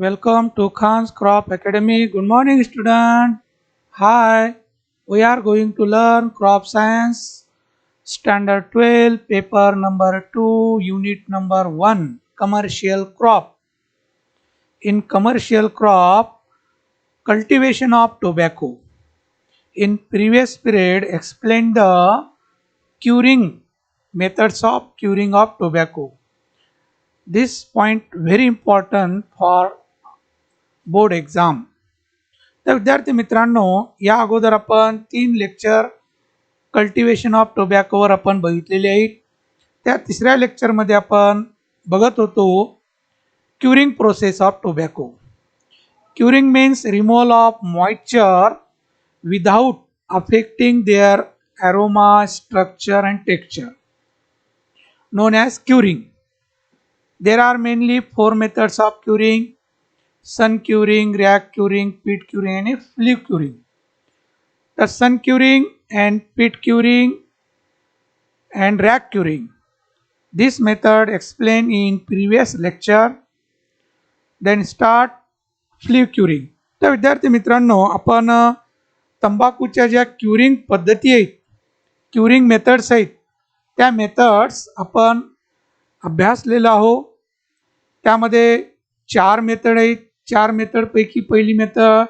Welcome to Khan's Crop Academy. Good morning, student. Hi, we are going to learn crop science standard 12, paper number 2, unit number 1, commercial crop. In commercial crop, cultivation of tobacco. In previous period, explain the curing methods of curing of tobacco. This point very important for board exam. तर विद्यार्थी मित्रांनो, या अगोदर आपण 3 lecture cultivation of टोबॅकोवर आपण बघितलेले आहेत. त्या तिसऱ्या लेक्चरमध्ये आपण बघत होतो curing process of tobacco. Curing means removal of moisture without affecting their aroma structure and texture, known as curing. There are mainly 4 methods of curing: sun curing, rack curing, pit curing and flue curing. The sun curing and pit curing and rack curing, this method explained in previous lecture. Then start flue curing. तर विद्यार्थी मित्रांनो, आपण तंबाखूच्या ज्या curing पद्धती आहेत, curing methods आहेत, त्या मेथड्स आपण अभ्यासलेलो आहोत. त्यामध्ये 4 मेथड आहेत. 4 मेथड पैकी पहिली मेथड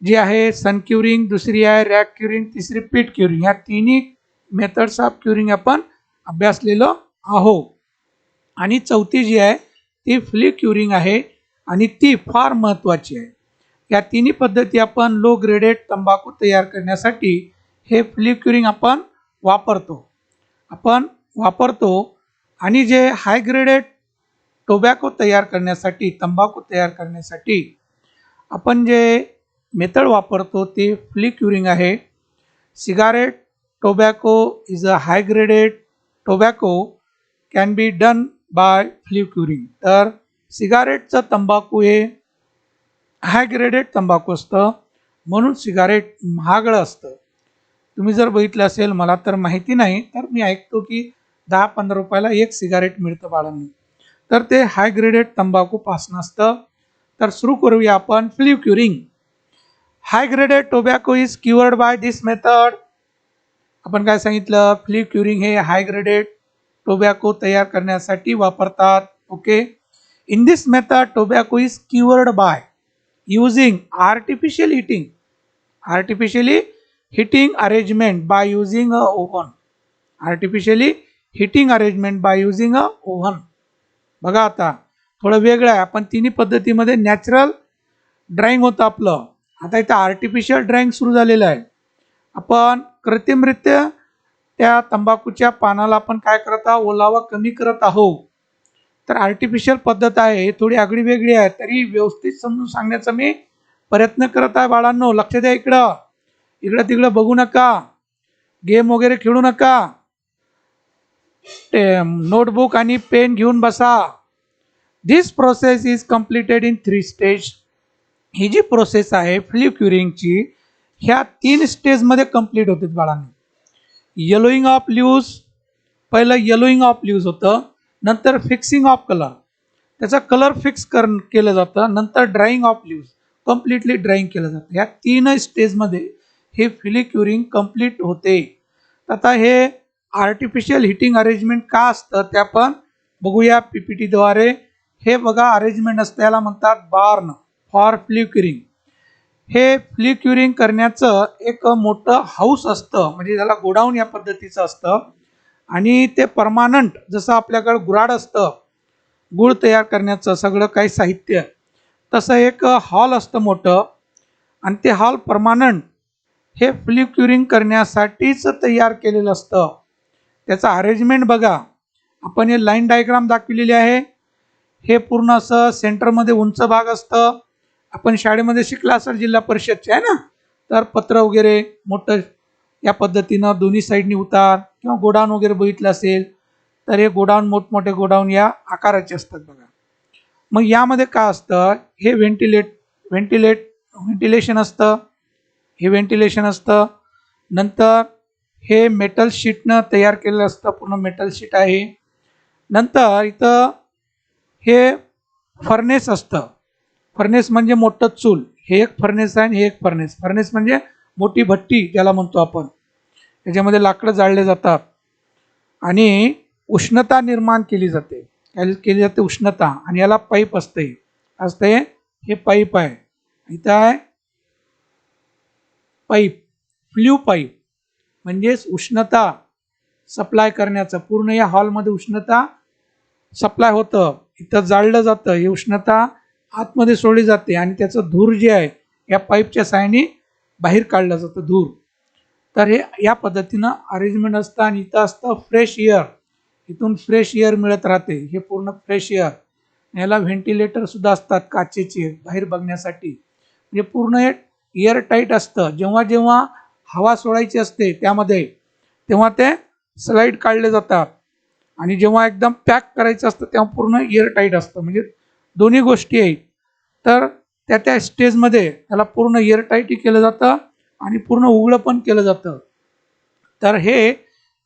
जी आहे सन क्युरिंग, दुसरी आहे रॅक क्युरिंग, तिसरी पीट क्युरिंग. या तिन्ही मेथड्स ऑफ क्युरिंग आपण अभ्यासलेलो आहोत. आणि चौथी जी आहे ती फ्ली क्युरिंग आहे आणि ती फार महत्त्वाची आहे. या तिन्ही पद्धती आपण लो ग्रेडेड तंबाखू तयार करण्यासाठी हे फ्ली क्युरिंग आपण वापरतो आणि जे हाय ग्रेडेड टोबॅको तयार करण्यासाठी, तंबाखू तयार करण्यासाठी आपण जे मेथड वापरतो ते फ्ली क्युरिंग आहे. Cigarette tobacco is a high graded tobacco can be done by flue curing. तर सिगारेटचं तंबाखू हे हाय ग्रेडेड तंबाखू असतं, म्हणून सिगारेट महागडं असतं. तुम्ही जर बघितलं असेल, मला तर माहिती नाही, तर मी ऐकतो की 10-15 रुपयाला एक सिगारेट मिळतं बाळांनी. तर ते हाय ग्रेडेड तंबाखू पासून असतं. तर सुरू करूया आपण flue curing. High graded tobacco is cured by this method. आपण काय सांगितलं, फ्ली क्युरिंग हे हाय ग्रेडेड टोबॅको तयार करण्यासाठी वापरतात. Okay. In this method tobacco is cured by using artificial heating arrangement by using a oven. Artificially heating arrangement by using a oven. बघा, आता थोडं वेगळं आहे. आपण तिन्ही पद्धतीमध्ये नॅचरल ड्राइंग होतं आपलं, आता इथं आर्टिफिशियल ड्राइंग सुरू झालेलं आहे. आपण कृत्रिमरित्या त्या तंबाखूच्या पानाला आपण काय करत आहोत, ओलावा कमी करत आहोत. तर आर्टिफिशियल पद्धत आहे, थोडी आगळी वेगळी आहे, तरी व्यवस्थित समजून सांगण्याचा मी प्रयत्न करत आहे. बाळांनो, लक्ष द्या. इकडं तिकडं बघू नका, गेम वगैरे खेळू नका, नोटबुक आणि पेन घेऊन बसा. This process is completed in 3 stage. ही जी प्रोसेस आहे फ्ली क्युरिंगची, ह्या 3 स्टेजमध्ये कंप्लीट होते बाळांनो. येलोईंग ऑफ लीव्स, पहिलं येलोईंग ऑफ लीव्स होतं, नंतर फिक्सिंग ऑफ कलर, त्याचा कलर फिक्स केलं जातं, नंतर drawing of leaves, completely drawing केलं जातं. ह्या 3 स्टेजमध्ये हे फ्ली क्युरिंग कंप्लीट होते. आता हे आर्टिफिशियल हिटिंग अरेंजमेंट का असतं ते आपण बघूया पीपीटीद्वारे. हे बघा अरेंजमेंट असतं, याला म्हणतात बार्न फॉर फ्ली क्युरिंग. हे फ्ली क्युरिंग करण्याचं एक मोठं हाऊस असतं, म्हणजे त्याला गोडाऊन या पद्धतीचं असतं. आणि ते परमानंट, जसं आपल्याकडे गुऱ्हाड असतं गुळ तयार करण्याचं सगळं काही साहित्य, तसं एक हॉल असतं मोठं, आणि ते हॉल परमानंट हे फ्ली क्युरिंग करण्यासाठीच तयार केलेलं असतं. त्याचं अरेंजमेंट बघा, आपण हे लाईन डायग्राम दाखवलेली आहे. हे पूर्ण असं सेंटरमध्ये उंच भाग असतं. आपण शाळेमध्ये शिकला असेल, जिल्हा परिषदचे आहे ना, तर पत्र वगैरे मोठं या पद्धतीनं दोन्ही साईडनी उतार, किंवा गोडाऊन वगैरे बघितलं असेल तर हे गोडाऊन, मोठमोठे गोडाऊन या आकाराचे असतात बघा. मग यामध्ये काय असतं, हे व्हेंटिलेशन असतं, हे व्हेंटिलेशन असतं. नंतर हे मेटल शीटनं तयार केलेलं असतं, पूर्ण मेटल शीट आहे. नंतर इथं हे फर्नेस असतं, फर्नेस म्हणजे मोठं चूल, हे एक फर्नेस आहे आणि हे एक फर्नेस. फर्नेस म्हणजे मोठी भट्टी ज्याला म्हणतो आपण, याच्यामध्ये लाकडं जाळले जातात आणि उष्णता निर्माण केली जाते. केली जाते उष्णता, आणि याला पाईप असते असते हे पाईप आहे. इथं आहे पाईप, फ्ल्यू पाईप, म्हणजेच उष्णता सप्लाय करण्याचं. पूर्ण या हॉलमध्ये उष्णता सप्लाय होतं, इथं जाळलं जातं, ही उष्णता आतमध्ये सोडली जाते आणि त्याचं धूर जे आहे या पाईपच्या साहाय्याने बाहेर काढलं जातं धूर. तर हे या पद्धतीनं अरेंजमेंट असतं. आणि इथं असतं फ्रेश एअर, इथून फ्रेश एअर मिळत राहते, हे पूर्ण फ्रेश एअर. याला व्हेंटिलेटर सुद्धा असतात काचेचे बाहेर बघण्यासाठी. म्हणजे पूर्ण हे एअर टाईट असतं. जेव्हा जेव्हा हवा सोडायची असते त्यामध्ये, तेव्हा ते स्लाइड काढले जातात, आणि जेव्हा एकदम पॅक करायचं असतं तेव्हा पूर्ण एअर टाईट असतं. म्हणजे दोन्ही गोष्टी आहेत. तर त्या त्या स्टेजमध्ये त्याला पूर्ण एअर टाईटही केलं जातं आणि पूर्ण उघडं पण केलं जातं. तर हे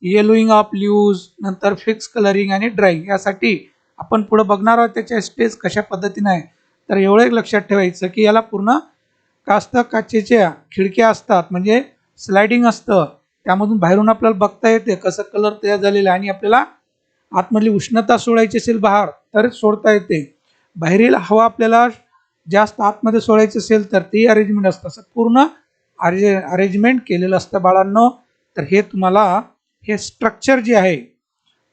येलोईंग ऑफ ल्यूज, नंतर फिक्स कलरिंग आणि ड्राईंग यासाठी आपण पुढे बघणार आहोत त्याच्या स्टेज कशा पद्धतीने आहे. तर एवढं एक लक्षात ठेवायचं की याला पूर्ण कास्त काचेच्या खिडक्या असतात, म्हणजे स्लायडिंग असतं, त्यामधून बाहेरून आपल्याला बघता येते कसं कलर तयार झालेला आहे. आणि आपल्याला आतमधली उष्णता सोडायची असेल बाहेर तर सोडता येते, बाहेरील हवा आपल्याला जास्त आतमध्ये सोडायची असेल तर ती अरेंजमेंट असतं. असं पूर्ण अरेंजमेंट केलेलं असतं बाळांनो. तर हे तुम्हाला हे स्ट्रक्चर जे आहे,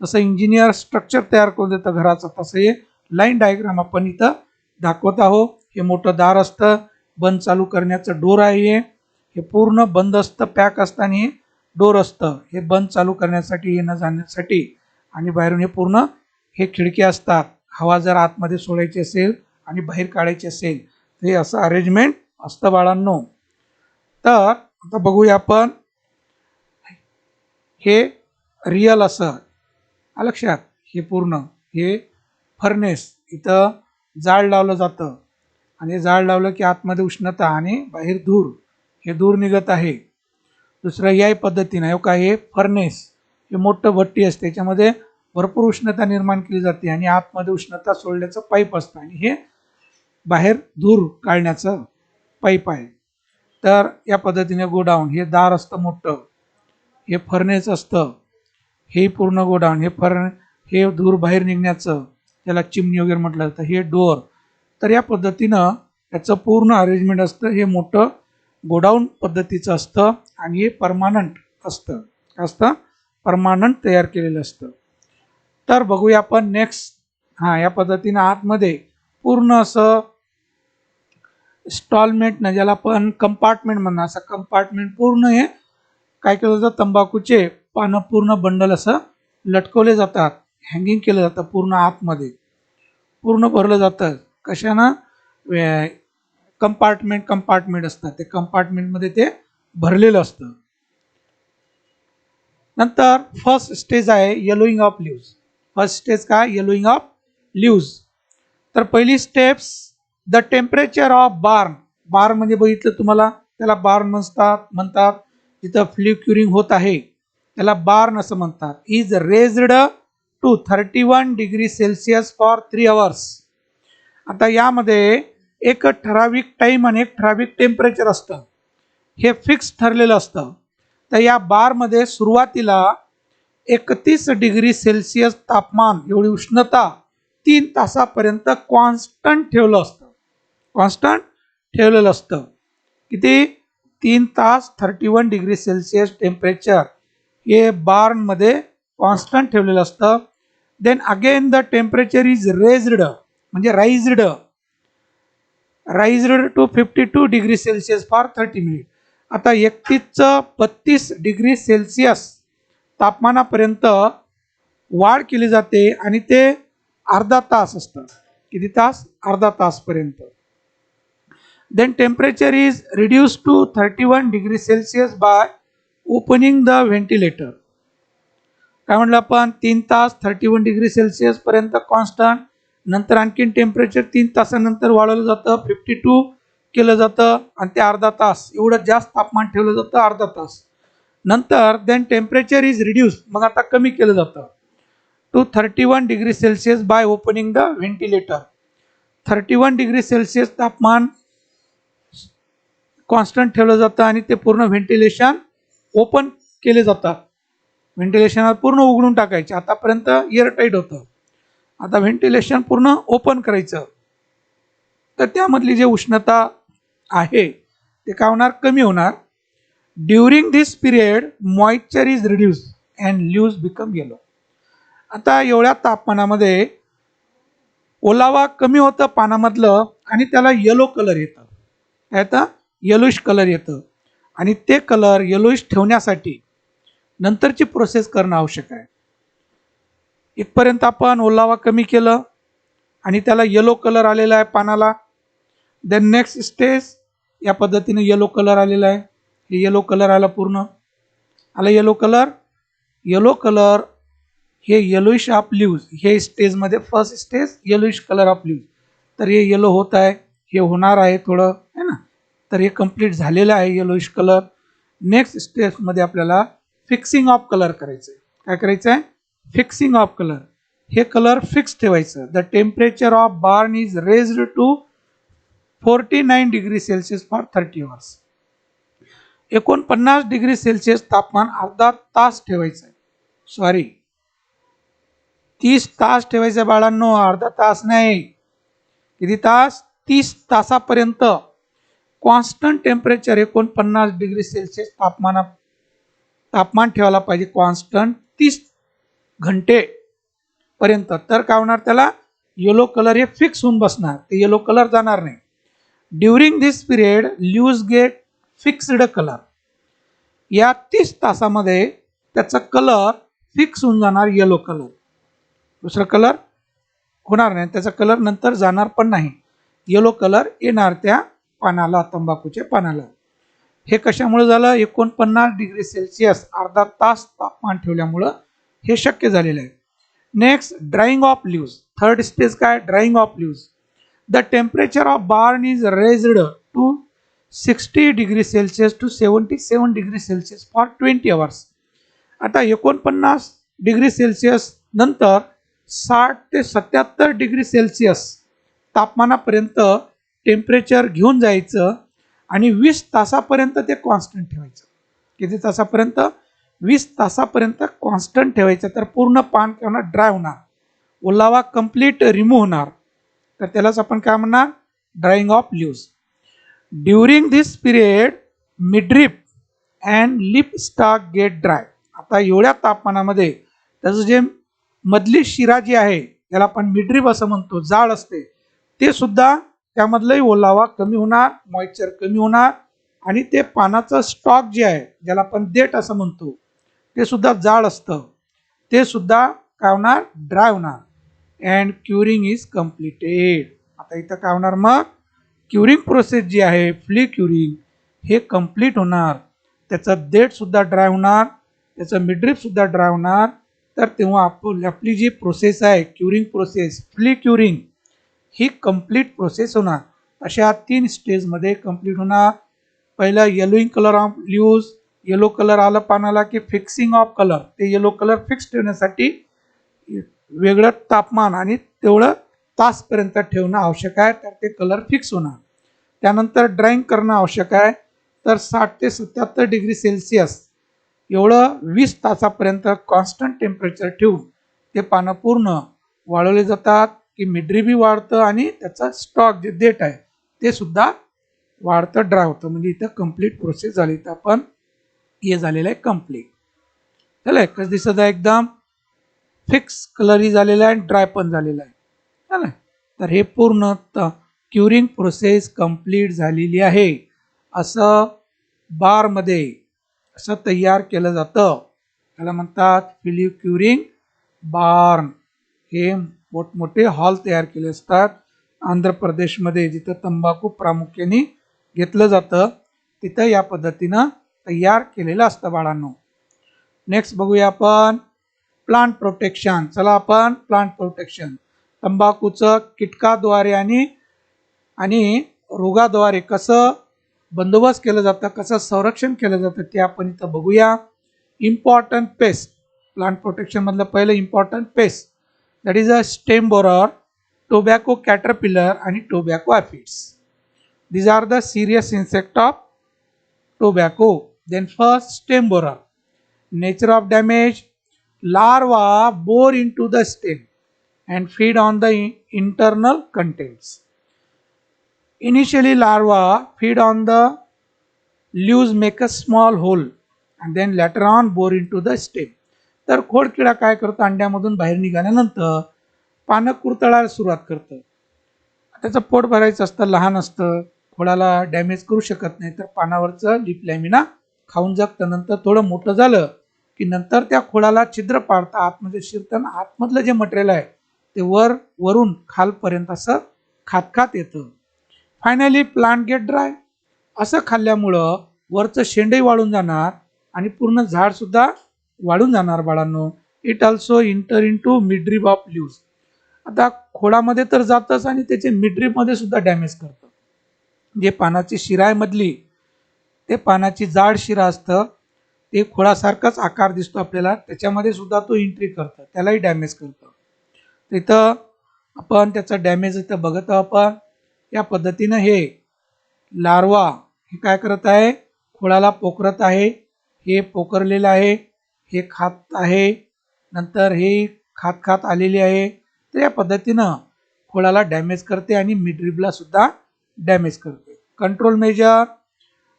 जसं इंजिनियर स्ट्रक्चर तयार करून देतं घराचं, तसं हे लाईन डायग्राम आपण इथं दाखवत आहोत. हे मोठं दार असतं, बंद चालू करण्याचं डोर आहे, हे पूर्ण बंद असतं, पॅक असतं, आणि हे डोर असतं, हे बंद चालू करण्यासाठी, येणं जाण्यासाठी. आणि बाहेरून हे पूर्ण हे खिडकी असतात, हवा जर आतमध्ये सोडायची असेल आणि बाहेर काढायची असेल तर हे असं अरेंजमेंट असतं बाळांनो. तर आता बघूया आपण हे रिअल असं लक्षात. हे पूर्ण हे फर्नेस, इथं जाळ लावलं जातं, आणि जाळ लावलं की आतमध्ये उष्णता आणि बाहेर धूर, हे धूर निघत आहे. दुसरं याही पद्धतीनं हे काय, हे फर्नेस, हे मोठं भट्टी असते, त्याच्यामध्ये भरपूर उष्णता निर्माण केली जाते आणि आतमध्ये उष्णता सोडण्याचं पाईप असतं, आणि हे बाहेर धूर काढण्याचं पाईप आहे. तर या पद्धतीने गोडाऊन, हे दार असतं मोठं, हे फर्नेस असतं, हे पूर्ण गोडाऊन, हे धूर बाहेर निघण्याचं, त्याला चिमणी वगैरे म्हटलं जातं, हे डोअर. तर या पद्धतीनं याचं पूर्ण अरेंजमेंट असतं. हे मोठं गोडाऊन पद्धतीचं असतं आणि हे परमानंट असतं परमानंट तयार केलेलं असतं. तर बघूया आपण नेक्स्ट. या पद्धतीनं आतमध्ये पूर्ण असं स्टॉलमेंट ना, ज्याला आपण कंपार्टमेंट म्हणणार, असं कंपार्टमेंट पूर्ण हे काय केलं जातं, तंबाखूचे पानं पूर्ण बंडल असं लटकवले जातात, हँगिंग केलं जातं, पूर्ण आतमध्ये पूर्ण भरलं जातं. कशानं, कंपार्टमेंट असतात, ते कंपार्टमेंटमध्ये ते भरलेलं असतं. नंतर फर्स्ट स्टेज आहे येलोईंग ऑफ लीव्ज. फर्स्ट स्टेज काय, येलोईंग ऑफ लीव्ज. तर पहिली स्टेप्स, द टेम्परेचर ऑफ बार्न. बार्न म्हणजे बघितलं तुम्हाला, त्याला बार्न म्हणतात जिथं फ्ल्यू क्युरिंग होत आहे त्याला बार्न असं म्हणतात. Is raised to 31 degree Celsius for 3 hours. आता यामध्ये एक ठराविक टाइम आणि एक ठराविक टेम्परेचर असतं, हे फिक्स ठरलेलं असतं. तर या बारमध्ये सुरुवातीला 31 डिग्री सेल्सिअस तापमान, एवढी उष्णता 3 तासापर्यंत कॉन्स्टंट ठेवलेलं असतं. किती, 3 तास 31 डिग्री सेल्सिअस टेम्परेचर हे बार्नमध्ये कॉन्स्टंट ठेवलेलं असतं. Then again the temperature is raised, म्हणजे raised to 52 degree Celsius for 30 minute. आता 32 डिग्री सेल्सिअस तापमानापर्यंत वाढ केली जाते, आणि ते अर्धा तास असतं. किती तास, अर्धा तासपर्यंत. Then temperature is reduce to 31 degree Celsius by opening the ventilator. काय म्हटलं आपण, 3 तास 31 डिग्री सेल्सिअस पर्यंत कॉन्स्टंट, नंतर आणखीन टेम्परेचर 3 तासानंतर वाढवलं जातं, 52 केलं जातं, आणि ते अर्धा तास, एवढं जास्त तापमान ठेवलं जातं, अर्धा तास. नंतर देन टेम्परेचर इज रिड्यूस, मग आता कमी केलं जातं, to 31 degree Celsius by opening the ventilator. 31 degree Celsius तापमान कॉन्स्टंट ठेवलं जातं आणि ते पूर्ण व्हेंटिलेशन ओपन केले जातात. व्हेंटिलेशन पूर्ण उघडून टाकायचे. आतापर्यंत एअरटाईट होतं, आता व्हेंटिलेशन पूर्ण ओपन करायचं. तर त्यामधली जी उष्णता आहे ते काय होणार, कमी होणार. During this period moisture is reduce and leaves become yellow. आता एवढ्या तापमानामध्ये ओलावा कमी होतं पानामधलं आणि त्याला येलो कलर येतं. काय येतं, येलोइश कलर येतं. आणि ते कलर येलोइश ठेवण्यासाठी नंतरची प्रोसेस करणं आवश्यक आहे. इथपर्यंत आपण ओलावा कमी केलं आणि त्याला येलो कलर आलेला आहे पानाला. देन नेक्स्ट स्टेज या पद्धतीने येलो कलर आलेला आहे. हे येलो कलर आला, पूर्ण आला येलो कलर. येलो कलर हे येलोइश ऑफ लिव्स, हे स्टेजमध्ये first stage yellowish colour of lives. तर हे येलो होत आहे, हे होणार आहे थोडं, है ना. तर हे कंप्लीट झालेलं आहे येलोइश कलर. नेक्स्ट स्टेजमध्ये आपल्याला फिक्सिंग ऑफ कलर करायचं आहे. काय करायचं आहे, फिक्सिंग ऑफ कलर. हे कलर फिक्स ठेवायचं. The temperature of barn is raised to 49 degree Celsius for 30 hours. 49 degree Celsius तापमान अर्धा तास ठेवायचं आहे. सॉरी, 30 तास ठेवायचं बाळांनो, अर्धा तास नाही. किती तास, 30 तासापर्यंत कॉन्स्टंट टेम्परेचर 49 डिग्री सेल्सिअस तापमान ठेवायला पाहिजे, कॉन्स्टंट 30 घंटे पर्यंत. तर काय होणार, त्याला येलो कलर हे फिक्स होऊन बसणार, ते येलो कलर जाणार नाही. During this period leaves get fixed colour. या 30 तासामध्ये त्याचा कलर फिक्स होऊन जाणार, येलो कलर. दुसरा कलर होणार नाही, त्याचा कलर नंतर जाणार पण नाही. येलो कलर येणार त्या पानाला, तंबाखूच्या पानाला. हे कशामुळे झालं, 49 डिग्री सेल्सिअस अर्धा तास तापमान ठेवल्यामुळं हे शक्य झालेलं आहे. Next, drying of leaves. Third stage काय, drying of leaves. The temperature of barn is raised to 60 degree Celsius to 77 degree Celsius for 20 hours. आता 49 डिग्री सेल्सिअस नंतर 60 ते 77 डिग्री सेल्सिअस तापमानापर्यंत टेम्परेचर घेऊन जायचं आणि 20 तासापर्यंत ते कॉन्स्टंट ठेवायचं. किती तासापर्यंत, 20 तासापर्यंत कॉन्स्टंट ठेवायचं. तर पूर्ण पान काय होणार, ड्राय होणार, ओलावा कंप्लीट रिमूव्ह होणार. तर त्यालाच आपण काय म्हणणार, drying of leaves. During this period midrib and leaf stalk get dry. आता एवढ्या तापमानामध्ये त्याचं जे मधली शिरा जी आहे, त्याला आपण मिडरिप असं म्हणतो, जाळ असते, ते सुद्धा त्यामधलाही ओलावा कमी होणार, मॉइश्चर कमी होणार. आणि ते पानाचं स्टॉक जे आहे, ज्याला आपण देठ असं म्हणतो, ते सुद्धा जाड असतं, ते सुद्धा काय होणार, ड्राय होणार. And curing is completed. आता इथं काय होणार, मग क्युरिंग प्रोसेस जी आहे, फ्ली क्युरिंग, हे कम्प्लीट होणार. त्याचं देठ सुद्धा ड्राय होणार, त्याचं मिडरिप सुद्धा ड्राय होणार. तर तेव्हा आपली जी प्रोसेस आहे, क्युरिंग प्रोसेस, फ्ली क्युरिंग, ही कंप्लीट प्रोसेस होणार. अशा 3 स्टेजमध्ये कंप्लीट होणार. पहिलं yellowing colour of lives, yellow colour आलं पानाला की फिक्सिंग ऑफ कलर. ते येलो कलर फिक्स ठेवण्यासाठी वेगळं तापमान आणि तेवढं तासपर्यंत ठेवणं आवश्यक आहे, तर ते कलर फिक्स होणार. त्यानंतर ड्राईंग करणं आवश्यक आहे. तर 60 ते 77 डिग्री सेल्सिअस एवढं 20 तासापर्यंत कॉन्स्टंट टेम्परेचर ठेवून ते पानं पूर्ण वाळवले जातात, की मिडरिबी वाढतं आणि त्याचा स्टॉक जे देठ आहे ते सुद्धा वाढतं, ड्राय होतं. म्हणजे इथं कंप्लीट प्रोसेस झाली. तर आपण हे झालेलं आहे कंप्लीट. चला, कसं दिसत आहे, एकदम फिक्स कलरही झालेला आहे, ड्राय पण झालेला आहे. चला, तर हे पूर्ण क्युरिंग प्रोसेस कंप्लीट झालेली आहे. असं बारमध्ये असं तयार केलं जातं, त्याला म्हणतात फ्ली क्युरिंग बार्न. हे मोठमोठे हॉल तयार केले असतात. आंध्र प्रदेशमध्ये जिथं तंबाखू प्रामुख्याने घेतलं जातं, तिथं या पद्धतीनं तयार केलेलं असतं बाळांनो. नेक्स्ट बघूया आपण प्लांट प्रोटेक्शन. चला, आपण प्लांट प्रोटेक्शन, तंबाखूचं कीटकाद्वारे आणि रोगाद्वारे कसं बंदोबस्त केलं जातं, कसं संरक्षण केलं जातं, ते आपण इथं बघूया. इम्पॉर्टंट पेस्ट, प्लांट प्रोटेक्शन मधलं पहिलं important pest, that is a stem borer, tobacco caterpillar आणि tobacco ॲफिड्स. These are the serious insect of tobacco. Then first, stem borer. Nature of damage: larvae bore into the stem and feed on the internal contents. Initially larvae feed on the leaves, make a small hole and then later on bore into the stem. तर खोडकिडा काय करतो, अंड्यामधून बाहेर निघाल्यानंतर पानं कुरतळायला सुरुवात करतं. त्याचं पोट भरायचं असतं, लहान असतं, खोडाला डॅमेज करू शकत नाही, तर पानावरचं लिप लॅमिना खाऊन जगतं. नंतर थोडं मोठं झालं की नंतर त्या खोडाला छिद्र पाडतं, आतमध्ये शिरतं, आतमधलं जे मटेरियल आहे ते वरून खालपर्यंत असं खात येतं. Finally plant get dry. असं खाल्ल्यामुळं वरचं शेंडही वाळून जाणार आणि पूर्ण झाड सुद्धा वाळून जाणार बाळांनो. It also enter in to midrib of leaves. आता खोडामध्ये तर जातच आणि त्याचे मिडरीब मध्ये सुद्धा डॅमेज करतं. जे पानाची शिरा आहे मधली, ते पानाची जाड शिरा असतं, ते खोडासारखाच आकार दिसतो आपल्याला, त्याच्यामध्ये सुद्धा तो एंट्री करतं, त्यालाही डॅमेज करतं. तिथं आपण त्याचं डॅमेज इथं बघत आहोत. आपण या पद्धतीनं हे लार्वा हे काय करत आहे, खोडाला पोखरत आहे. हे पोखरलेलं आहे, हे खात आहे, नंतर हे खात आलेली आहे. तर या पद्धतीनं खोडाला डॅमेज करते आणि मिडरिबला सुद्धा डॅमेज करते. Control measure: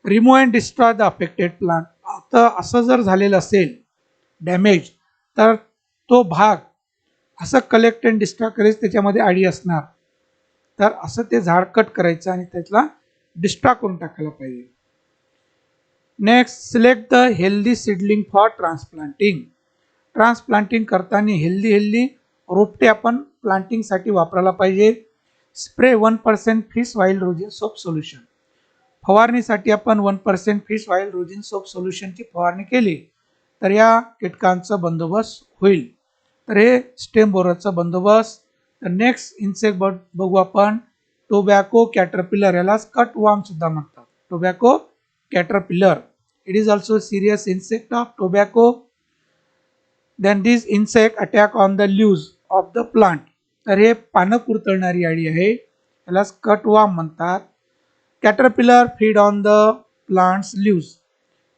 remove and destroy the affected plant. आता असं जर झालेलं असेल डॅमेज, तर तो भाग असं कलेक्ट अँड डिस्ट्रॉय करायचं, त्याच्यामध्ये आडी असणार, तर असं ते झाड कट करायचं आणि त्याला डिस्ट्रॉय करून टाकायला पाहिजे. Next, select the healthy seedling for transplanting. Transplanting करताना हेल्दी रोपटे आपण प्लांटिंगसाठी वापरायला पाहिजे. Spray 1% fish oil rosin soap solution. फवारणीसाठी आपण 1% फिश ऑइल रोजिन सोप सोल्युशनची फवारणी केली तर या कीटकांचा बंदोबस्त होईल. तर हे स्टेम बोररचा बंदोबस्त. तर नेक्स्ट इन्सेक्ट बघू आपण, टोबॅको कॅटरपिलर. यालाच कट वॉर्म सुद्धा म्हणतात, tobacco caterpillar. It is also serious insect of tobacco. Then this insect attack on the leaves of the plant. तर हे पानं कुरतळणारी अळी आहे, यालाच कट वॉर्म म्हणतात. Caterpillar feed on the plants leaves.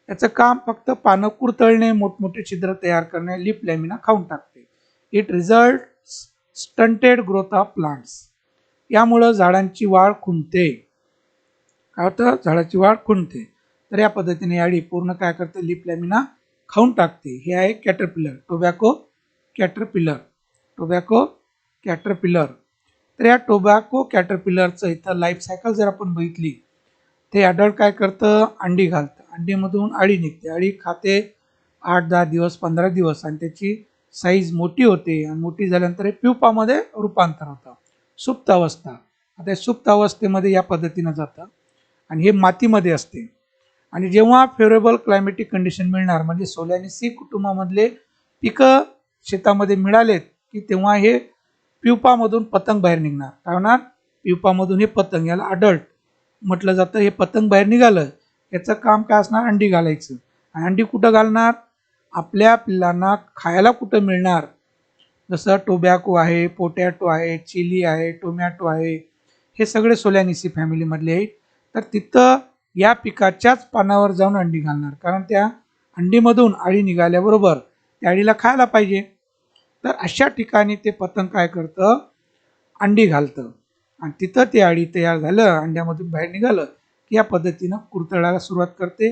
याचं काम फक्त पानं कुरतळणे, मोठमोठे छिद्र तयार करणे, लिप लॅमिना खाऊन टाकते. It result stunted growth of plants. यामुळं झाडांची वाढ खुंटते. काय होतं, झाडाची वाढ खुंटते. तर या पद्धतीने अळी पूर्ण काय करते, लिप लॅमिना खाऊन टाकते. हे आहे caterpillar, tobacco caterpillar. Tobacco caterpillar. तर या टोबॅको कॅटरपिलरचं इथं लाईफ सायकल जर आपण बघितली, ते अडल्ट काय करतं, अंडी घालतं, अंडीमधून अळी निघते, अळी खाते 8-10 दिवस, 15 दिवस, आणि त्याची साईज मोठी होते आणि मोठी झाल्यानंतर हे प्युपामध्ये रूपांतर होतं, सुप्त अवस्था. आता या सुप्त अवस्थेमध्ये या पद्धतीनं जातं आणि हे मातीमध्ये असते. आणि जेव्हा फेवरेबल क्लायमेटिक कंडिशन मिळणार, म्हणजे सोलॅनिसी कुटुंबामधले पिकं शेतामध्ये मिळालेत की तेव्हा हे प्युपामधून पतंग बाहेर निघणार. काय होणार, प्युपामधून हे पतंग, याला अडल्ट म्हटलं जातं. हे पतंग बाहेर निघालं, याचं काम काय असणार, अंडी घालायचं. आणि अंडी कुठं घालणार, आपल्या पिल्लांना खायला कुठं मिळणार, जसं टोबॅको आहे, पोटॅटो आहे, चिली आहे, टोमॅटो आहे, हे सगळे सोलॅनिसी फॅमिलीमधले आहेत. तर तिथं या पिकाच्याच पानावर जाऊन अंडी घालणार, कारण त्या अंडीमधून अळी निघाल्याबरोबर त्या अळीला खायला पाहिजे. तर अशा ठिकाणी ते पतंग काय करतं, अंडी घालतं आणि तिथं ते अळी तयार झालं, अंड्यामधून बाहेर निघालं की या पद्धतीनं कुरतळायला सुरुवात करते,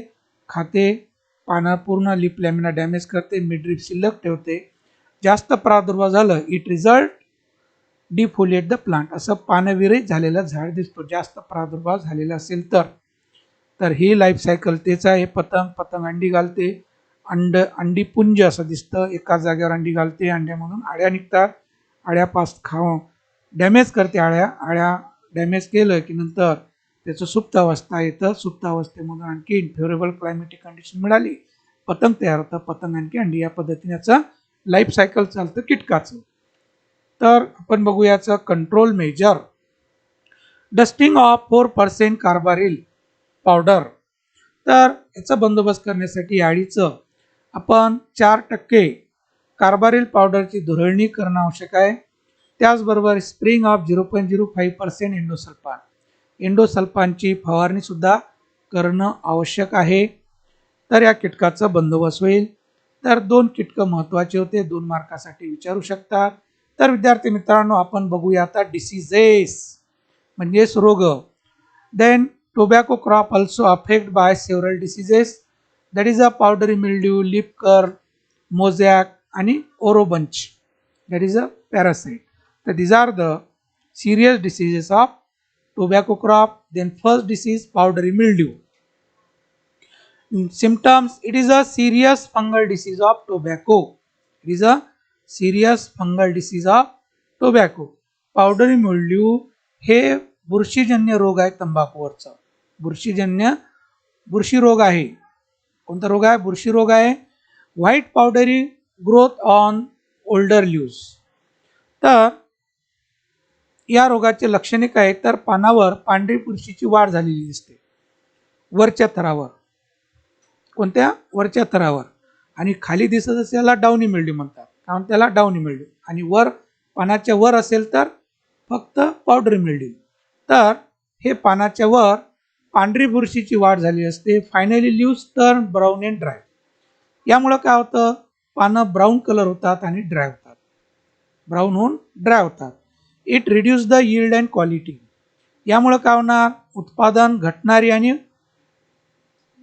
खाते, पानं पूर्ण लिप लॅमिना डॅमेज करते, मिडरीप शिल्लक ठेवते. जास्त प्रादुर्भाव झालं, इट रिझल्ट डिफोलिएट द प्लांट. असं पानविरहित झालेलं झाड दिसतो जास्त प्रादुर्भाव झालेला असेल तर. तर ही लाईफ सायकल तेच आहे. पतंग अंडी घालते, अंडी पुंज असं दिसतं, एका जागेवर अंडी घालते, अंड्यामधून आळ्या निघतात, आळ्यापास डॅमेज करते, आळ्या डॅमेज केलं की नंतर त्याचं सुप्त अवस्था येतं. सुप्त अवस्थेमधून आणखी फेवरेबल क्लायमेटिक कंडिशन मिळाली, पतंग तयार होतं, पतंग आणखी अंडी, या पद्धतीने याचं लाईफ सायकल चालतं कीटकाचं. तर आपण बघू याचं control measure. Dusting of 4% carbaryl powder. तर याचा बंदोबस्त करण्यासाठी अळीचं आपण 4% कार्बारिल पावडरची धुरळणी करणं आवश्यक आहे. त्याचबरोबर स्प्रिंग ऑफ 0.05% एंडोसल्फान, एंडोसल्फानची फवारणी सुद्धा करणं आवश्यक आहे. तर या कीटकाचा बंदोबस्त होईल. तर 2 कीटकं महत्त्वाचे होते, 2 मार्कासाठी विचारू शकतात. तर विद्यार्थी मित्रांनो, आपण बघूया आता डिसीजेस म्हणजेच रोग. Then tobacco crop also affect by several diseases, that is a powdery mildew, leaf curl, mosaic आणि orobanche, that is a parasite. तर these are the serious diseases of tobacco crop. Then first disease, powdery mildew. Symptoms: it is a serious fungal disease of tobacco. It is a serious fungal disease of tobacco. Powdery mildew हे बुरशीजन्य रोग आहे तंबाखूवरचा. बुरशी रोग आहे. कोणता रोग आहे? बुरशी रोग आहे. White पावडरी growth on older leaves. तर या रोगाचे लक्षणे काय? तर पानावर पांढरी बुरशीची वाढ झालेली दिसते वरच्या थरावर. कोणत्या? वरच्या थरावर. आणि खाली दिसत असेल त्याला डाउनी मिल्ड्यू म्हणतात, कारण त्याला डाउनी मिल्ड्यू. आणि वर पानाच्या वर असेल तर फक्त पावडरी मिल्ड्यू. तर हे पानाच्या वर पांढरी बुरशीची वाढ झाली असते. Finally leaves turn brown and dry. यामुळे काय होतं? पानं ब्राऊन कलर होतात आणि ड्राय होतात, ब्राऊन होऊन ड्राय होतात. It reduce the yield and quality. यामुळे काय होणार? उत्पादन घटणारी आणि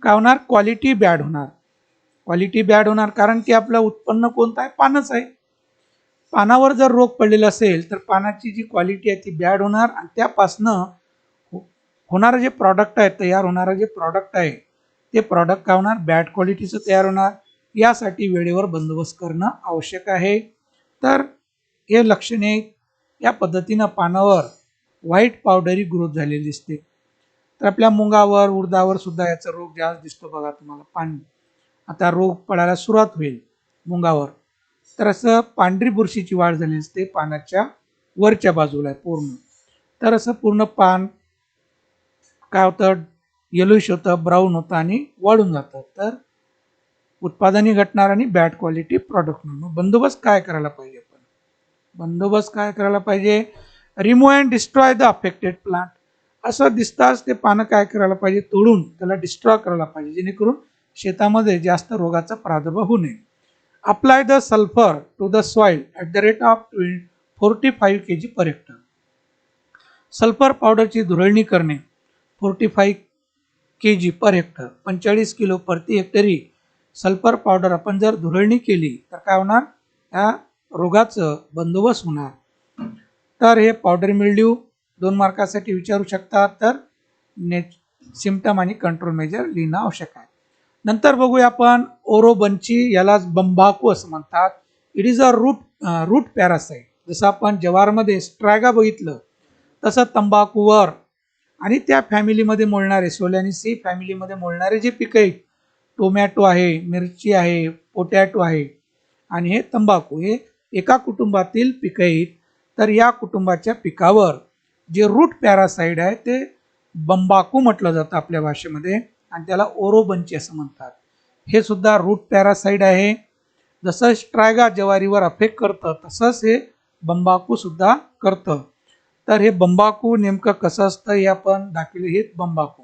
काय होणार? क्वालिटी बॅड होणार. क्वालिटी बॅड होणार कारण की आपलं उत्पन्न कोणतं आहे? पानच आहे. पानावर जर रोग पडलेला असेल तर पानाची जी क्वालिटी आहे ती बॅड होणार आणि त्यापासनं होणारं जे प्रॉडक्ट आहे, तयार होणारं जे प्रॉडक्ट आहे ते प्रॉडक्ट काय होणार? बॅड क्वालिटीचं तयार होणार. यासाठी वेळेवर बंदोबस्त करणं आवश्यक आहे. तर हे लक्षणे या पद्धतीनं पानावर व्हाईट पावडरी ग्रोथ झालेली दिसते. तर आपल्या मुंगावर, उडदावर सुद्धा याचा रोग जास्त दिसतो बघा तुम्हाला. आता रोग पडायला सुरुवात होईल मुंगावर. तर असं पांढरी बुरशीची वाढ झालेली असते पानाच्या वरच्या बाजूला पूर्ण. तर असं पूर्ण पान काय होतं? येलोइश होतं, ब्राऊन होतं आणि वाढून जातं. तर उत्पादनही घटणार आणि बॅड क्वालिटी प्रॉडक्ट म्हणून. बंदोबस्त काय करायला पाहिजे? बंदोबस्त काय करायला पाहिजे? Remove and destroy the affected plant. असं दिसताच ते पानं काय करायला पाहिजे? तोडून त्याला डिस्ट्रॉय करायला पाहिजे, जेणेकरून शेतामध्ये जास्त रोगाचा प्रादुर्भाव होऊ नये. Apply the sulphur to the soil at the rate of 45 kg per hectare. Sulphur पावडरची धुरळणी करणे 45 kg पर हेक्टर, 45 किलो प्रति हेक्टरी सल्फर पावडर आपण जर धुरळणी केली तर काय होणार? या रोगाचं बंदोबस्त होणार. तर हे पावडर मिल्ड्यू 2 मार्कासाठी विचारू शकतात. तर सिम्पटम आणि कंट्रोल मेजर लिहिणं आवश्यक आहे. नंतर बघूया आपण ओरोबंची, यालाच बंबाकू असं म्हणतात. It is a root parasite. जसं आपण जवारमध्ये स्ट्रॅगा बघितलं तसं तंबाखूवर आणि त्या फॅमिलीमध्ये मोडणारे, सोलॅनिसी फॅमिलीमध्ये मोडणारे जे पिकं आहेत, टोमॅटो आहे, मिरची आहे, पोटॅटो आहे आणि हे तंबाखू, हे एका कुटुंबातील पिकं आहेत. तर या कुटुंबाच्या पिकावर जे रूट पॅरासाइट आहे ते बंबाकू म्हटलं जातं आपल्या भाषेमध्ये आणि त्याला ओरोबंची असं म्हणतात. हे सुद्धा रूट पॅरासाइट आहे. जसं स्ट्रॅगा ज्वारीवर अफेक्ट करतं तसंच हे बंबाकू सुद्धा करतं. तर हे बंबाकू नेमकं कसं असतं हे आपण दाखवले. हे बंबाकू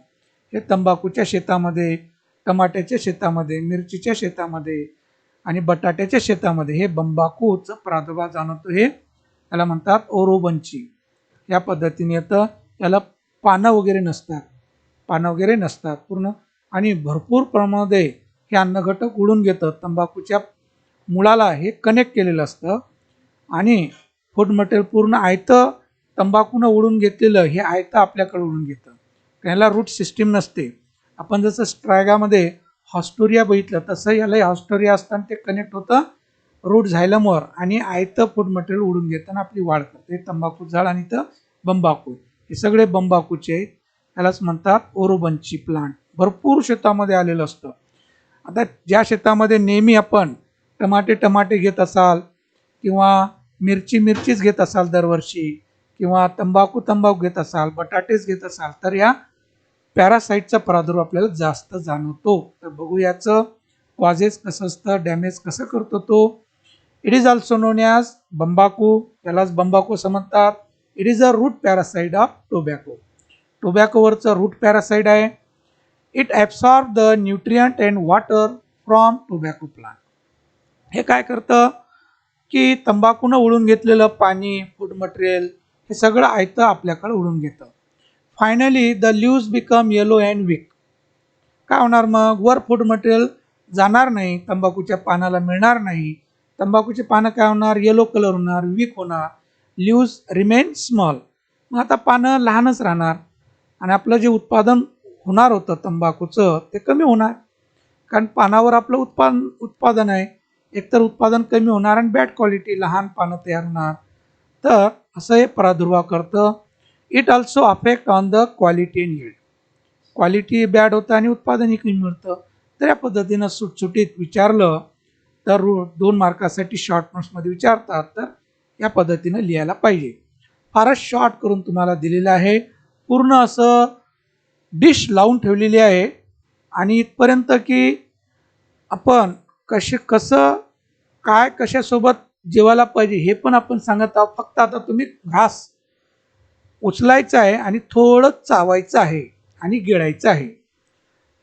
हे तंबाखूच्या शेतामध्ये, टमाट्याच्या शेतामध्ये, मिरचीच्या शेतामध्ये आणि बटाट्याच्या शेतामध्ये हे बंबाकूचं प्रादुर्भाव जाणवतो. हे त्याला म्हणतात ओरोबंची. या पद्धतीने येतं. याला पानं वगैरे नसतात पूर्ण आणि भरपूर प्रमाणामध्ये हे अन्नघटक उडून घेतं. तंबाखूच्या मुळाला हे कनेक्ट केलेलं असतं आणि फूड मटेरियल पूर्ण आयतं तंबाखूनं उडून घेतलेलं हे आयतं आपल्याकडे उडून घेतं. याला रूट सिस्टीम नसते. आपण जसं स्ट्रॅगामध्ये हॉस्टोरिया बघितलं तसं याला हॉस्टोरिया असताना ते कनेक्ट होतं रूट झायलमवर आणि आयतं फूड मटेरियल उडून घेताना आपली वाढ करते. तंबाखू झाड आणि इथं बंबाकू, हे सगळे बंबाकूचे आहेत. यालाच म्हणतात ओरोबंची प्लांट. भरपूर शेतामध्ये आलेलं असतं. आता ज्या शेतामध्ये नेहमी आपण टमाटे घेत असाल किंवा मिरचीच घेत असाल दरवर्षी किंवा तंबाखू घेत असाल, बटाटेच घेत असाल, तर या पॅरासाइटचा प्रादुर्भाव आपल्याला जास्त जाणवतो. तर बघू याचं कॉजेस कसं असतं, डॅमेज कसं करतो तो. It is also known as बंबाकू, त्यालाच बंबाकू असं म्हणतात. It is a root parasite of tobacco. टोबॅकोवरचं रूट पॅरासाइट आहे. It absorb the nutrient and water from tobacco plant. हे काय करतं की तंबाखूनं उडून घेतलेलं पाणी, फूड मटेरियल हे सगळं आयतं आपल्याकडे उडून घेतं. Finally the leaves become yellow and weak. काय होणार मग, वर फूड मटेरियल जाणार नाही, तंबाखूच्या पानाला मिळणार नाही. तंबाखूचे पानं काय होणार, येलो कलर होणार, वीक होणार. Leaves remain small. मग आता पानं लहानच राहणार आणि आपलं जे उत्पादन होणार होतं तंबाखूचं ते कमी होणार, कारण पानावर आपलं उत्पादन आहे. एकतर उत्पादन कमी होणार आणि बॅड क्वालिटी, लहान पानं तयार होणार. तर असं हे प्रादुर्भाव करतं. It also affect on the quality in yield. Quality bad होतं आणि उत्पादनही कमी मिळतं. तर या पद्धतीनं सुटसुटीत विचारलं तर 2 मार्कासाठी शॉर्ट नोट्समध्ये विचारतात, तर या पद्धतीनं लिहायला पाहिजे. फारच शॉर्ट करून तुम्हाला दिलेलं आहे. पूर्ण असं डिश लावून ठेवलेली आहे आणि इथपर्यंत की आपण कसं काय कशासोबत जेवायला पाहिजे हे पण आपण सांगत आहोत. फक्त आता तुम्ही घास उचलायचा आहे आणि थोडं चावायचं आहे आणि गिळायचं आहे.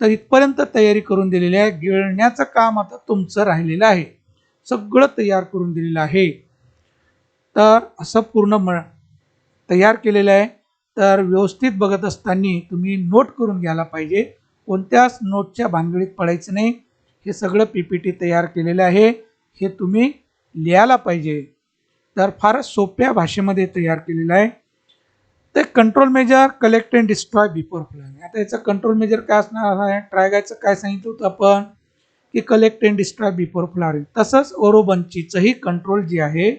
तर इथपर्यंत तयारी करून दिलेली आहे. गिळण्याचं काम आता तुमचं राहिलेलं आहे. सगळं तयार करून दिलेलं आहे. तर असं पूर्ण तयार केलेलं आहे. तर व्यवस्थित बघत असताना तुम्ही नोट करून घ्यायला पाहिजे. कोणत्याच नोटच्या भानगडीत पडायचं नाही. हे सगळं PPT तयार केलेलं आहे, हे तुम्ही लिहायला पाहिजे. तर फारच सोप्या भाषेमध्ये तयार केलेलं आहे. ते control measure collect and destroy before flowering. आता याचं कंट्रोल मेजर काय असणार आहे, ट्रायगायचं काय सांगितलं होतं आपण की collect and destroy before flowering. तसंच ओरोबंचीचंही कंट्रोल जे आहे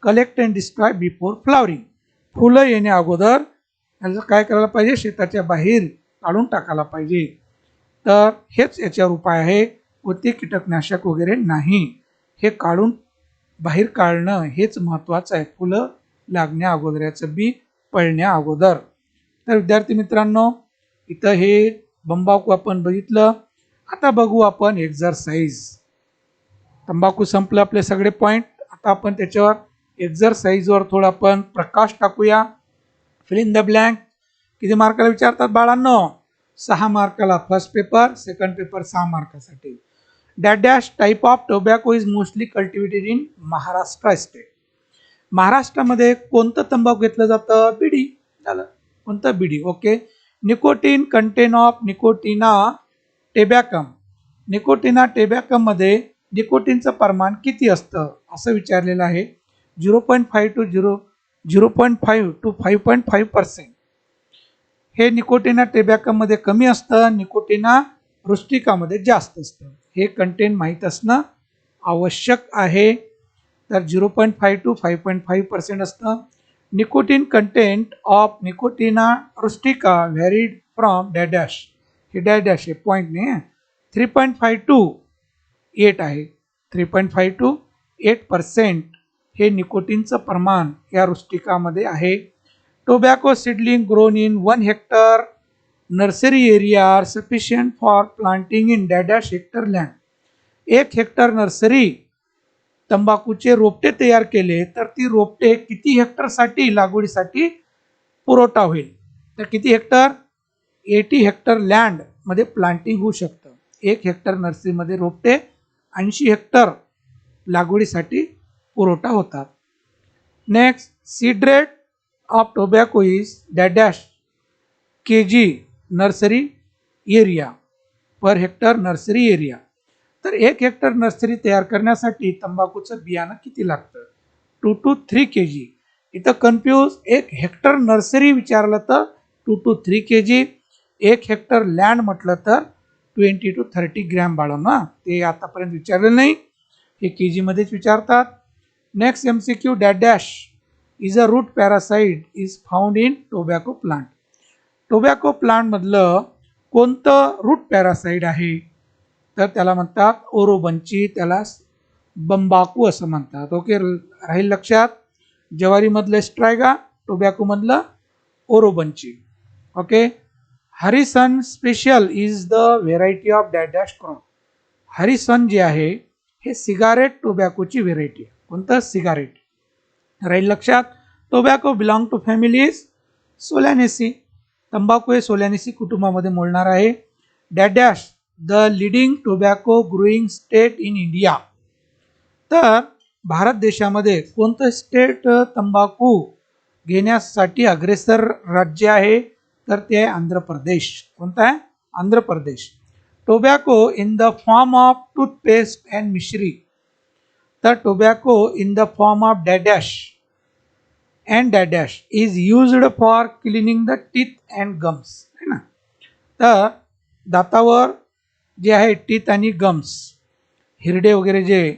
collect and destroy before flowering. फुलं येण्या अगोदर याचं काय करायला पाहिजे, शेताच्या बाहेर काढून टाकायला पाहिजे. तर हेच याच्यावर उपाय आहे. कोणते कीटकनाशक वगैरे नाही, हे काढून बाहेर काढणं हेच महत्त्वाचं आहे. फुलं लागण्या अगोदर, याचं बी पळण्या अगोदर. तर विद्यार्थी मित्रांनो, इथं हे बंबाकू आपण बघितलं. आता बघू आपण एक्झरसाइज. तंबाखू संपलं आपले सगळे पॉईंट. आता आपण त्याच्यावर एक्झरसाइजवर थोडा आपण प्रकाश टाकूया. Fill in the blank. किती मार्काला विचारतात बाळांनो, 6 मार्काला फर्स्ट पेपर, सेकंड पेपर 6 मार्कासाठी. Dash dash type of tobacco is mostly cultivated in Maharashtra state. महाराष्ट्रामध्ये कोणतं तंबाखू घेतलं जातं, बिडी. झालं, कोणतं, bidi. Okay. Nicotine content of Nicotiana tabacum. Nicotiana tabacum मध्ये निकोटीनचं प्रमाण किती असतं असं विचारलेलं आहे. 0.5 टू 5.5%. हे निकोटिना टेबॅकममध्ये कमी असतं, निकोटिना रुस्टिकामध्ये जास्त असतं. हे कंटेंट माहीत असणं आवश्यक आहे. तर 0.5 टू 5.5% असतं. Nicotine content of Nicotiana rustica varied from dash. हे डॅश हे पॉईंट नाही, 3.5 टू 8 आहे. 3.5 टू 8% हे निकोटीनचं प्रमाण या रुस्टिकामध्ये आहे. Tobacco seedling grown in 1 hectare nursery area are sufficient for planting in dash hectare land. 1 hectare nursery तंबाखूचे रोपटे तयार केले तर ती रोपटे किती हेक्टरसाठी लागवडीसाठी पुरवठा होईल. तर किती हेक्टर, 80 हेक्टर लँड मध्ये प्लांटिंग होऊ शकतं. 1 हेक्टर नर्सरीमध्ये रोपटे 80 हेक्टर लागवडीसाठी पुरवठा होतात. Next, seed rate of tobacco is dash kg nursery area per hectare nursery area. तर 1 हेक्टर नर्सरी तयार करण्यासाठी तंबाखूचं बियाणं किती लागतं, 2 to 3 kg. इथं कन्फ्यूज, 1 हेक्टर नर्सरी विचारलं तर 2 to 3 kg. 1 हेक्टर लँड म्हटलं तर 20 to 30 ग्रॅम बाळांना. ते आतापर्यंत विचारलं नाही, हे kg मध्येच विचारतात. Next MCQ dash is a root parasite is found in tobacco plant. Tobacco plant मधलं कोणतं रूट पॅरासाइट आहे, तर त्याला म्हणतात ओरोबंची, त्याला बंबाकू असं म्हणतात. ओके, राहील लक्षात. ज्वारीमधलं स्ट्रायगा, टोबॅकोमधलं Orobanche. Okay. Harrison special is the variety of dash crop. Harrison जे आहे हे सिगारेट टोबॅकोची व्हेरायटी आहे. कोणतं? सिगारेट. राहील लक्षात. Tobacco belong to families Solanaceae. तंबाखू हे सोलॅनेसी कुटुंबामध्ये मोडणार आहे. Dash the leading tobacco growing state in India. तर भारत देशामध्ये कोणतं स्टेट तंबाखू घेण्यासाठी अग्रेसर राज्य आहे? तर ते आहे आंध्र प्रदेश. कोणतं आहे? Andhra Pradesh. Tobacco in the form of toothpaste and mishri. तर tobacco in the form of dash and dash is used for cleaning the teeth and gums. है ना. तर दातावर जे आहे टीथ आणि गम्स, हिरडे वगैरे जे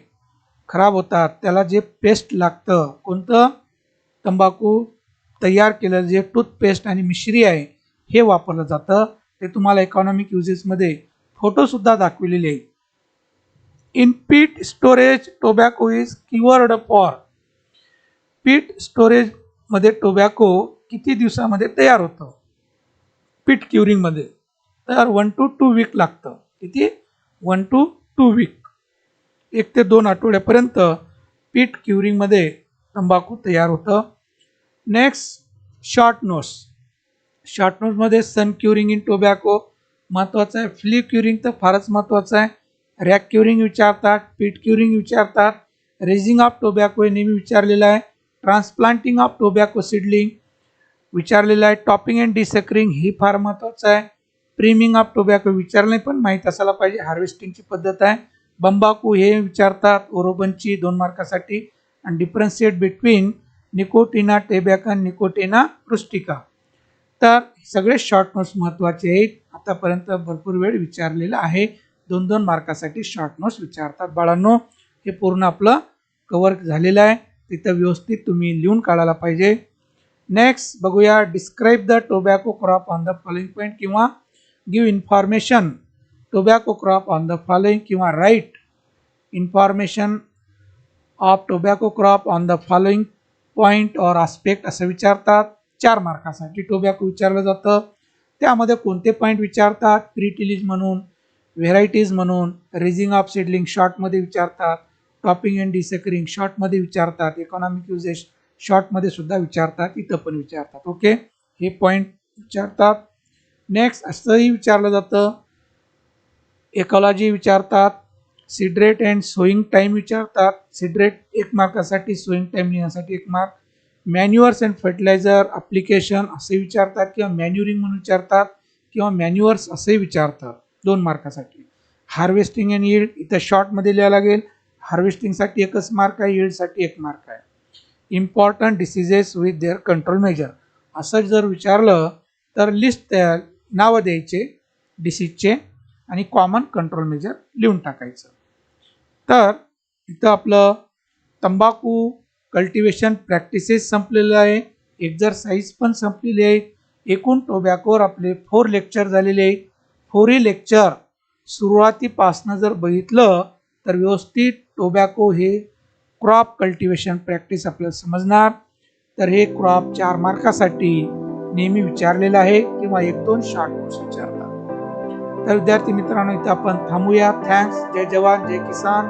खराब होतात त्याला जे पेस्ट लागतं, कोणतं? तंबाखू तयार केलेलं जे टूथपेस्ट आणि मिश्री आहे हे वापरलं जातं. ते तुम्हाला इकॉनॉमिक युजेसमध्ये फोटोसुद्धा दाखविलेले आहे. इन पीट स्टोरेज टोबॅको इज क्युअर्ड फॉर. पीट स्टोरेजमध्ये टोबॅको किती दिवसामध्ये तयार होतं? पीट क्युरिंगमध्ये तर 1 to 2 वीक लागतं. किती? 1 to 2 वीक. 1 ते 2 आठवड्यापर्यंत पीट क्युरिंगमध्ये तंबाखू तयार होतं. Next short nose. शॉर्ट नोजमध्ये सन क्युरिंग इन टोबॅको महत्त्वाचं आहे. फ्ली क्युरिंग तर फारच महत्त्वाचं आहे. रॅक क्युरिंग विचारतात, पीट क्युरिंग विचारतात, रेजिंग ऑफ टोबॅको हे नेहमी विचारलेलं आहे. ट्रान्सप्लांटिंग ऑफ टोबॅको सीडलिंग विचारलेलं आहे. टॉपिंग अँड डिसकरिंग ही फार महत्त्वाचं आहे. प्रीमिंग ऑफ टोबॅको विचारले पण माहीत असायला पाहिजे. हार्वेस्टिंगची पद्धत आहे. बंबाकू हे विचारतात. ओरोबनची 2 मार्कासाठी. आणि डिफरन्शिएट बिटवीन निकोटिना टेबॅका निकोटिना रुस्टिका. तर सगळे शॉर्ट नोट्स महत्त्वाचे आहेत. आतापर्यंत भरपूर वेळ विचारलेलं आहे. 2-2 मार्कासाठी शॉर्ट नोट्स विचारतात. बाळांनो हे पूर्ण आपलं कव्हर झालेलं आहे. तिथं व्यवस्थित तुम्ही लिहून काढायला पाहिजे. नेक्स्ट बघूया. Describe the tobacco crop on the following point किंवा give information tobacco crop on the following किंवा write information of tobacco crop on the following point or aspect असं विचारतात. 4 मार्कासाठी टोबॅको विचारलं जातं. त्यामध्ये कोणते पॉईंट विचारतात? प्रीटिलीज म्हणून, व्हेरायटीज म्हणून, रेजिंग ऑफ सीडलिंग शॉर्टमध्ये विचारतात, टॉपिंग अँड डिसकरिंग शॉर्टमध्ये विचारतात, इकॉनॉमिक युजेस शॉर्टमध्ये सुद्धा विचारतात, इथं पण विचारतात. ओके, हे पॉईंट विचारतात. नेक्स्ट असंही विचारलं जातं. इकॉलॉजी विचारतात. सीड अँड सोईंग टाईम विचारतात. सीड 1 मार्कासाठी, सोईंग टाईम लिहिण्यासाठी 1 mark. Manures and fertiliser application असे विचारतात किंवा मॅन्युरिंग म्हणून विचारतात किंवा मॅन्युअर्स असे विचारतात 2 मार्कासाठी. हार्वेस्टिंग अँड यील्ड इथं शॉर्टमध्ये लिहायला लागेल. हार्वेस्टिंगसाठी 1च मार्क आहे, यील्डसाठी 1 मार्क आहे. Important diseases with their control measure असं जर विचारलं तर लिस्ट नावं द्यायचे डिसीजचे आणि कॉमन कंट्रोल मेजर लिहून टाकायचं. तर इथं आपलं तंबाखू कल्टिवेशन प्रॅक्टिसेस संपलेलं आहे. एक्झरसाइज पण संपलेली आहे. एकूण टोबॅकोवर आपले 4 लेक्चर झालेले आहेत. 4ही लेक्चर सुरुवातीपासनं जर बघितलं तर व्यवस्थित टोबॅको हे क्रॉप कल्टिवेशन प्रॅक्टिस आपल्याला समजणार. तर हे क्रॉप 4 मार्कासाठी नेहमी विचारलेलं आहे किंवा 1-2 शॉर्ट नोट्स विचारतात. तर विद्यार्थी मित्रांनो इथं आपण थांबूया. थँक्स. जय जवान जय किसान.